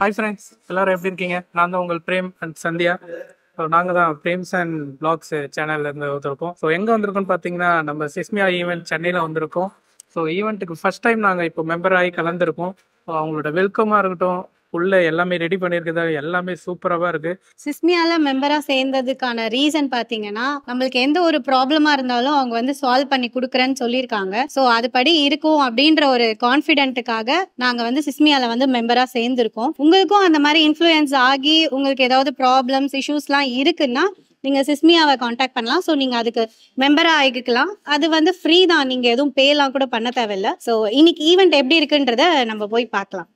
Hi friends, எல்லாரும் எப்படி இருக்கீங்க? நான் தான் உங்கள் பிரேம் அண்ட் சந்தியா. ஸோ நாங்கள் தான் பிரேம்ஸ் அண்ட் பிளாக்ஸ் சேனல்ல இருந்து வந்திருக்கோம். ஸோ எங்கே வந்திருக்கோம்னு பார்த்தீங்கன்னா, நம்ம சிஸ்மியா ஈவெண்ட் சென்னையில் வந்திருக்கோம். ஸோ ஈவெண்ட்டுக்கு ஃபர்ஸ்ட் டைம் நாங்கள் இப்போ மெம்பர் ஆகி கலந்துருக்கோம். ஸோ அவங்களோட வெல்கமாக இருக்கட்டும், உள்ள எல்லாமே ரெடி பண்ணியிருக்குது, எல்லாமே சூப்பராக இருக்கு. சிஸ்மியால மெம்பரா சேர்ந்ததுக்கான ரீசன் பாத்தீங்கன்னா, நம்மளுக்கு எந்த ஒரு ப்ராப்ளமா இருந்தாலும் அவங்க வந்து சால்வ் பண்ணி கொடுக்குறேன்னு சொல்லியிருக்காங்க. ஸோ அதுபடி இருக்கும் அப்படின்ற ஒரு கான்ஃபிடென்ட்டுக்காக நாங்க வந்து சிஸ்மியால வந்து மெம்பரா சேர்ந்திருக்கோம். உங்களுக்கும் அந்த மாதிரி இன்ஃப்ளூயன்ஸ் ஆகி உங்களுக்கு ஏதாவது ப்ராப்ளம்ஸ் இஷ்யூஸ்லாம் இருக்குன்னா நீங்க சிஸ்மியாவை காண்டாக்ட் பண்ணலாம். ஸோ நீங்க அதுக்கு மெம்பரா ஆகிக்கலாம். அது வந்து ஃப்ரீ தான், நீங்க எதுவும் பேலாம் கூட பண்ண தேவையில்ல. ஸோ இன்னைக்கு ஈவெண்ட் எப்படி இருக்குன்றத நம்ம போய் பார்க்கலாம்.